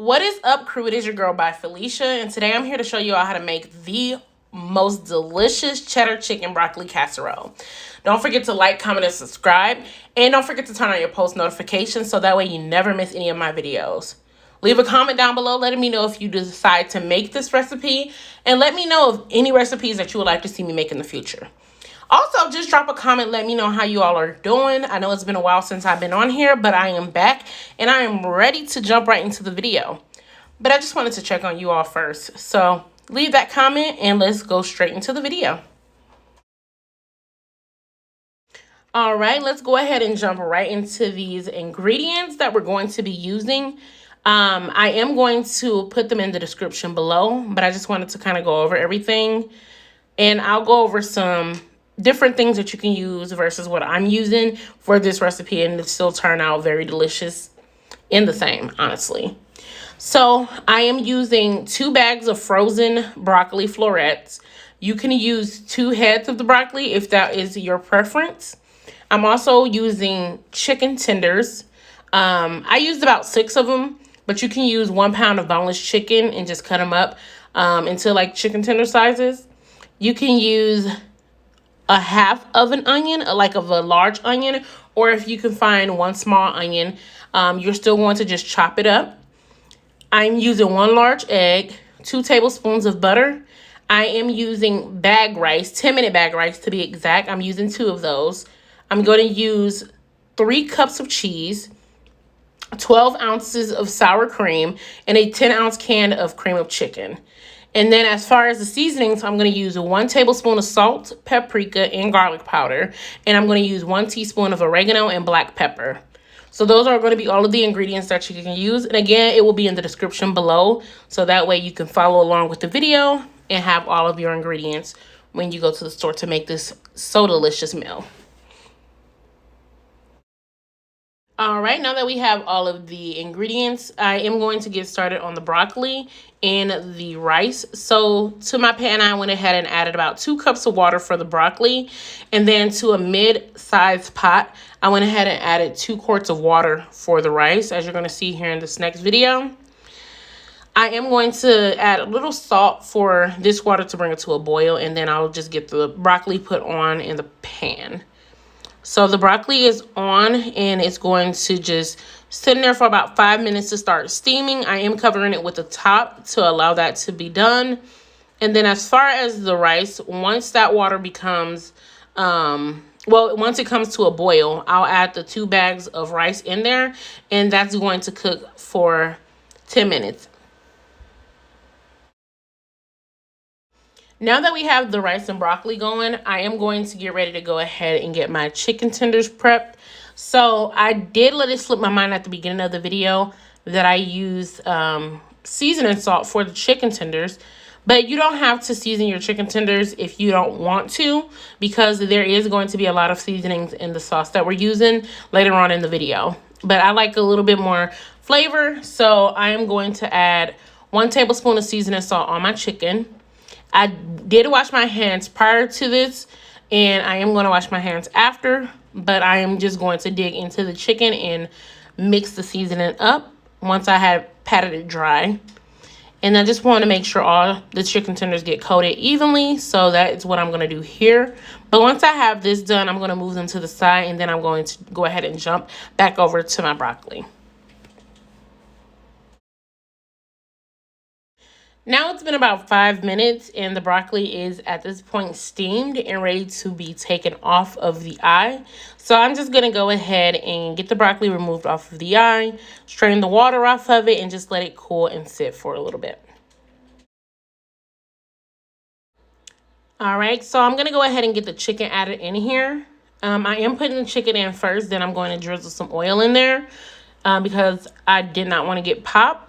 What is up, crew? It is your girl by Felicia, and today I'm here to show you all how to make the most delicious cheddar chicken broccoli casserole. Don't forget to like, comment, and subscribe, and don't forget to turn on your post notifications so that way you never miss any of my videos. Leave a comment down below letting me know if you decide to make this recipe, and let me know of any recipes that you would like to see me make in the future. Also, just drop a comment, let me know how you all are doing. I know it's been a while since I've been on here, but I am back and I am ready to jump right into the video. But I just wanted to check on you all first. So leave that comment and let's go straight into the video. All right, let's go ahead and jump right into these ingredients that we're going to be using. I am going to put them in the description below, but I just wanted to kind of go over everything. And I'll go over some different things that you can use versus what I'm using for this recipe, and it still turn out very delicious in the same, honestly. So I am using 2 bags of frozen broccoli florets. You can use 2 heads of the broccoli if that is your preference. I'm also using chicken tenders. I used about 6 of them, but you can use 1 pound of boneless chicken and just cut them up into like chicken tender sizes. You can use a half of an onion, like of a large onion, or if you can find 1 small onion, you're still going to just chop it up. I'm using 1 large egg, 2 tablespoons of butter. I am using bag rice, 10-minute bag rice to be exact. I'm using 2 of those. I'm going to use 3 cups of cheese, 12 ounces of sour cream, and a 10-ounce can of cream of chicken. And then as far as the seasonings, I'm going to use 1 tablespoon of salt, paprika, and garlic powder. And I'm going to use 1 teaspoon of oregano and black pepper. So those are going to be all of the ingredients that you can use. And again, it will be in the description below. So that way you can follow along with the video and have all of your ingredients when you go to the store to make this so delicious meal. All right, now that we have all of the ingredients, I am going to get started on the broccoli and the rice. So to my pan, I went ahead and added about 2 cups of water for the broccoli. And then to a mid-sized pot, I went ahead and added 2 quarts of water for the rice, as you're going to see here in this next video. I am going to add a little salt for this water to bring it to a boil, and then I'll just get the broccoli put on in the pan. So the broccoli is on and it's going to just sit in there for about 5 minutes to start steaming. I am covering it with the top to allow that to be done. And then as far as the rice, once that water becomes, once it comes to a boil, I'll add the 2 bags of rice in there, and that's going to cook for 10 minutes. Now that we have the rice and broccoli going, I am going to get ready to go ahead and get my chicken tenders prepped. So I did let it slip my mind at the beginning of the video that I used seasoning salt for the chicken tenders. But you don't have to season your chicken tenders if you don't want to, because there is going to be a lot of seasonings in the sauce that we're using later on in the video. But I like a little bit more flavor, so I am going to add 1 tablespoon of seasoning salt on my chicken. I did wash my hands prior to this, and I am going to wash my hands after, but I am just going to dig into the chicken and mix the seasoning up once I have patted it dry. And I just want to make sure all the chicken tenders get coated evenly, so that is what I'm going to do here. But once I have this done, I'm going to move them to the side, and then I'm going to go ahead and jump back over to my broccoli. Now it's been about 5 minutes and the broccoli is at this point steamed and ready to be taken off of the eye. So I'm just going to go ahead and get the broccoli removed off of the eye, strain the water off of it, and just let it cool and sit for a little bit. All right, so I'm going to go ahead and get the chicken added in here. I am putting the chicken in first, then I'm going to drizzle some oil in there because I did not want to get popped.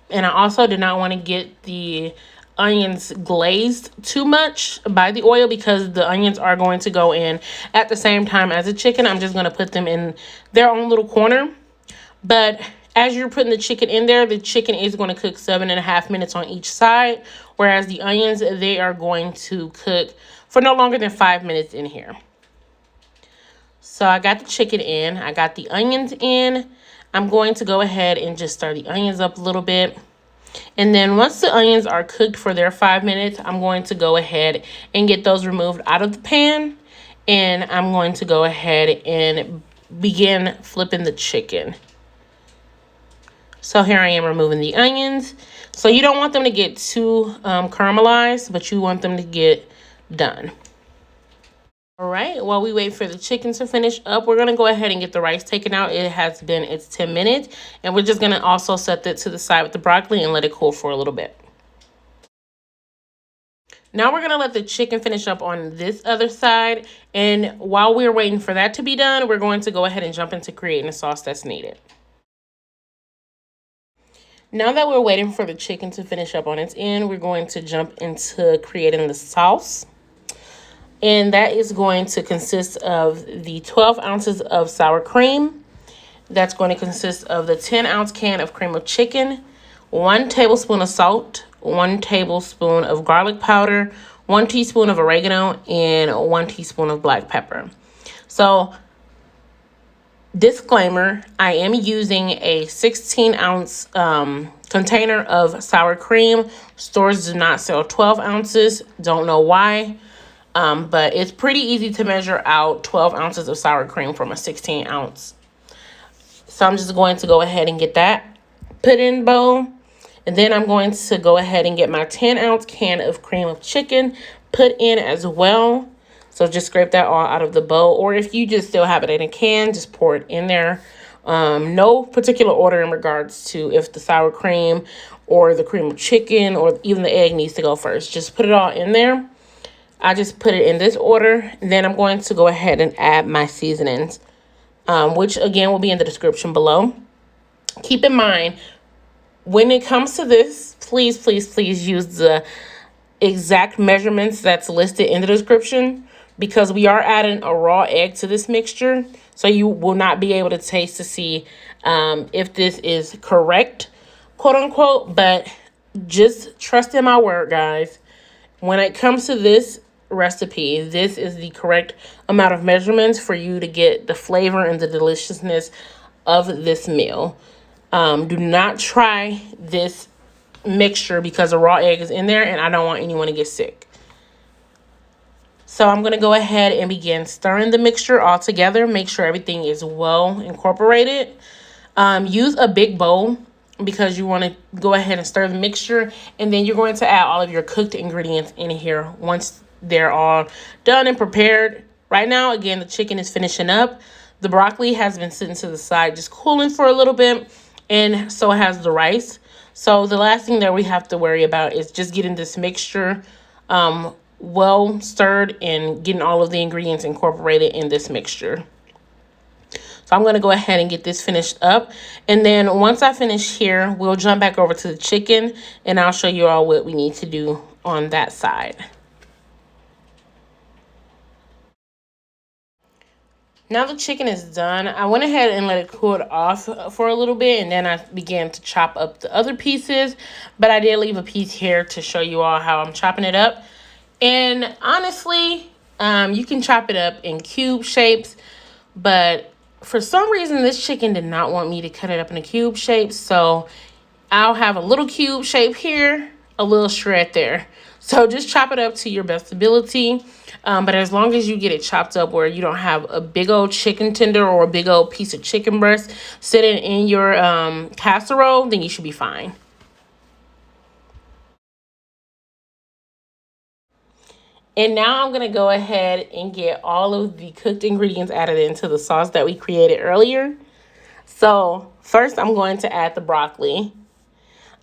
And I also did not want to get the onions glazed too much by the oil, because the onions are going to go in at the same time as the chicken. I'm just going to put them in their own little corner. But as you're putting the chicken in there, the chicken is going to cook 7.5 minutes on each side, whereas the onions, they are going to cook for no longer than 5 minutes in here. So I got the chicken in, I got the onions in. I'm going to go ahead and just stir the onions up a little bit. And then once the onions are cooked for their 5 minutes, I'm going to go ahead and get those removed out of the pan. And I'm going to go ahead and begin flipping the chicken. So here I am removing the onions. So you don't want them to get too caramelized, but you want them to get done. All right, while we wait for the chicken to finish up, we're going to go ahead and get the rice taken out. It has been, it's 10 minutes. And we're just going to also set that to the side with the broccoli and let it cool for a little bit. Now we're going to let the chicken finish up on this other side. And while we're waiting for that to be done, we're going to go ahead and jump into creating the sauce that's needed. Now that we're waiting for the chicken to finish up on its end, we're going to jump into creating the sauce. And that is going to consist of the 12 ounces of sour cream. That's going to consist of the 10-ounce can of cream of chicken, 1 tablespoon of salt, 1 tablespoon of garlic powder, 1 teaspoon of oregano, and 1 teaspoon of black pepper. So, disclaimer, I am using a 16-ounce container of sour cream. Stores do not sell 12 ounces. Don't know why. But it's pretty easy to measure out 12 ounces of sour cream from a 16-ounce. So I'm just going to go ahead and get that put in bowl. And then I'm going to go ahead and get my 10-ounce can of cream of chicken put in as well. So just scrape that all out of the bowl. Or if you just still have it in a can, just pour it in there. No particular order in regards to if the sour cream or the cream of chicken or even the egg needs to go first. Just put it all in there. I just put it in this order. Then I'm going to go ahead and add my seasonings, which again will be in the description below. Keep in mind, when it comes to this, please, please, please use the exact measurements that's listed in the description, because we are adding a raw egg to this mixture. So you will not be able to taste to see if this is correct, quote unquote, but just trust in my word, guys. When it comes to this recipe, this is the correct amount of measurements for you to get the flavor and the deliciousness of this meal. Do not try this mixture because a raw egg is in there and I don't want anyone to get sick. So I'm going to go ahead and begin stirring the mixture all together. Make sure everything is well incorporated. Use a big bowl because you want to go ahead and stir the mixture, and then you're going to add all of your cooked ingredients in here once they're all done and prepared. Right now, again, the chicken is finishing up. The broccoli has been sitting to the side just cooling for a little bit, and so has the rice. So the last thing that we have to worry about is just getting this mixture well stirred and getting all of the ingredients incorporated in this mixture. So I'm going to go ahead and get this finished up. And then once I finish here, we'll jump back over to the chicken and I'll show you all what we need to do on that side. Now the chicken is done. I went ahead and let it cool off for a little bit, and then I began to chop up the other pieces. But I did leave a piece here to show you all how I'm chopping it up. And honestly, you can chop it up in cube shapes, but for some reason, this chicken did not want me to cut it up in a cube shape. So I'll have a little cube shape here, a little shred there. So just chop it up to your best ability. But as long as you get it chopped up where you don't have a big old chicken tender or a big old piece of chicken breast sitting in your casserole, then you should be fine. And now I'm going to go ahead and get all of the cooked ingredients added into the sauce that we created earlier. So first I'm going to add the broccoli.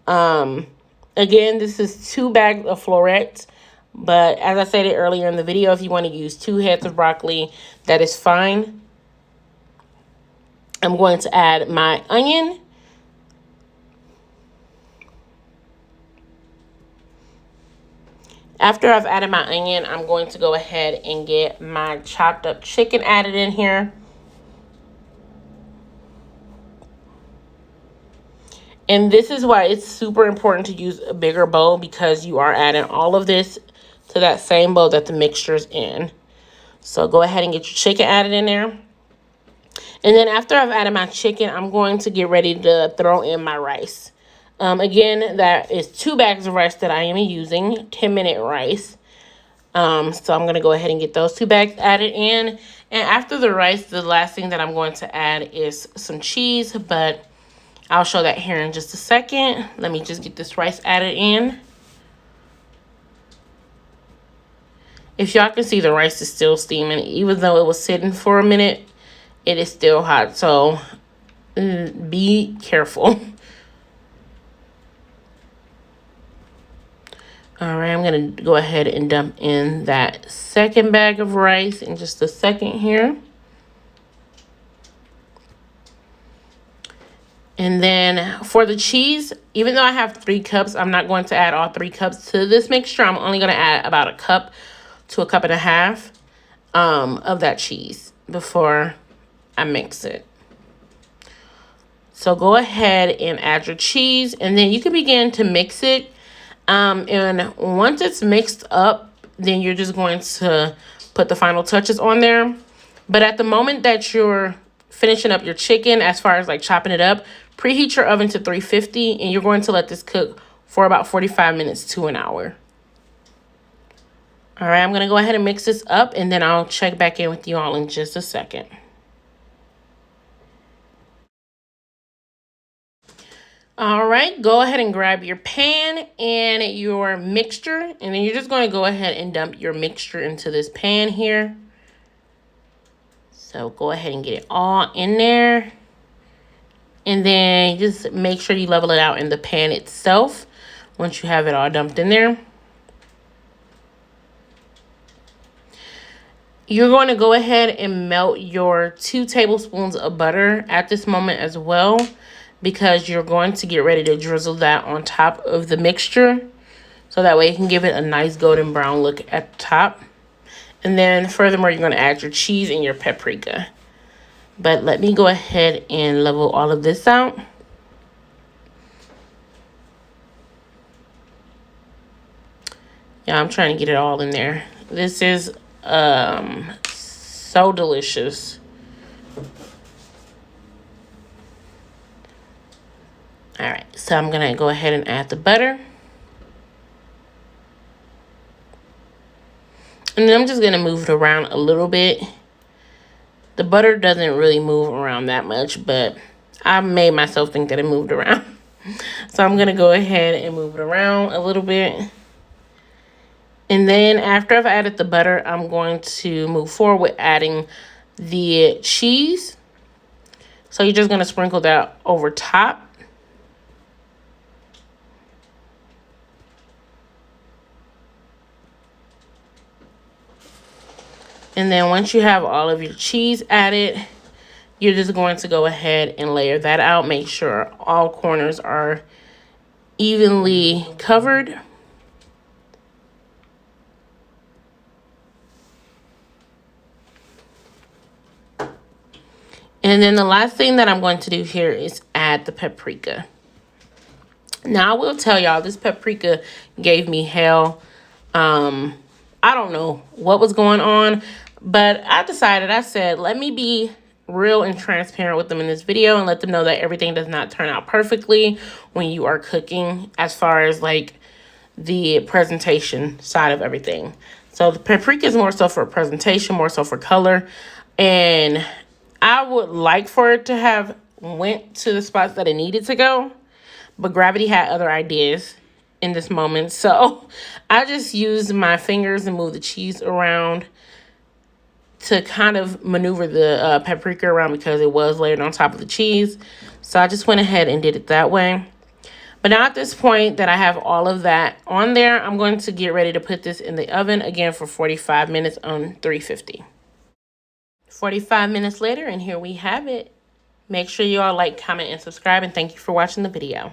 Again, this is 2 bags of florets. But as I said earlier in the video, if you want to use 2 heads of broccoli, that is fine. I'm going to add my onion. After I've added my onion, I'm going to go ahead and get my chopped up chicken added in here. And this is why it's super important to use a bigger bowl, because you are adding all of this to that same bowl that the mixture is in. So go ahead and get your chicken added in there. And then after I've added my chicken, I'm going to get ready to throw in my rice. Again, that is 2 bags of rice that I am using, 10-minute rice. So I'm going to go ahead and get those 2 bags added in. And after the rice, the last thing that I'm going to add is some cheese, but I'll show that here in just a second. Let me just get this rice added in. If y'all can see, the rice is still steaming. Even though it was sitting for a minute, it is still hot. So be careful. All right, I'm going to go ahead and dump in that second bag of rice in just a second here. And then for the cheese, even though I have 3 cups, I'm not going to add all 3 cups to this mixture. I'm only going to add about a cup to a cup and a half of that cheese before I mix it. So go ahead and add your cheese, and then you can begin to mix it. And once it's mixed up, then you're just going to put the final touches on there. But at the moment that you're finishing up your chicken, as far as like chopping it up, preheat your oven to 350, and you're going to let this cook for about 45 minutes to an hour. All right, I'm going to go ahead and mix this up, and then I'll check back in with you all in just a second. All right, go ahead and grab your pan and your mixture, and then you're just going to go ahead and dump your mixture into this pan here. So go ahead and get it all in there. And then just make sure you level it out in the pan itself once you have it all dumped in there. You're going to go ahead and melt your 2 tablespoons of butter at this moment as well, because you're going to get ready to drizzle that on top of the mixture. So that way you can give it a nice golden brown look at the top. And then furthermore, you're going to add your cheese and your paprika. But let me go ahead and level all of this out. Yeah, I'm trying to get it all in there. This is so delicious. All right, so I'm going to go ahead and add the butter. And then I'm just going to move it around a little bit. The butter doesn't really move around that much, but I made myself think that it moved around. So I'm going to go ahead and move it around a little bit. And then after I've added the butter, I'm going to move forward with adding the cheese. So you're just going to sprinkle that over top. And then once you have all of your cheese added, you're just going to go ahead and layer that out. Make sure all corners are evenly covered. And then the last thing that I'm going to do here is add the paprika. Now, I will tell y'all, this paprika gave me hell. I don't know what was going on, but I said, let me be real and transparent with them in this video and let them know that everything does not turn out perfectly when you are cooking, as far as like the presentation side of everything. So the paprika is more so for presentation, more so for color. And I would like for it to have went to the spots that it needed to go, but gravity had other ideas in this moment. So I just used my fingers and moved the cheese around to kind of maneuver the paprika around, because it was layered on top of the cheese. So I just went ahead and did it that way. But now at this point that I have all of that on there, I'm going to get ready to put this in the oven again for 45 minutes on 350. 45 minutes later, and here we have it. Make sure you all like, comment, and subscribe, and thank you for watching the video.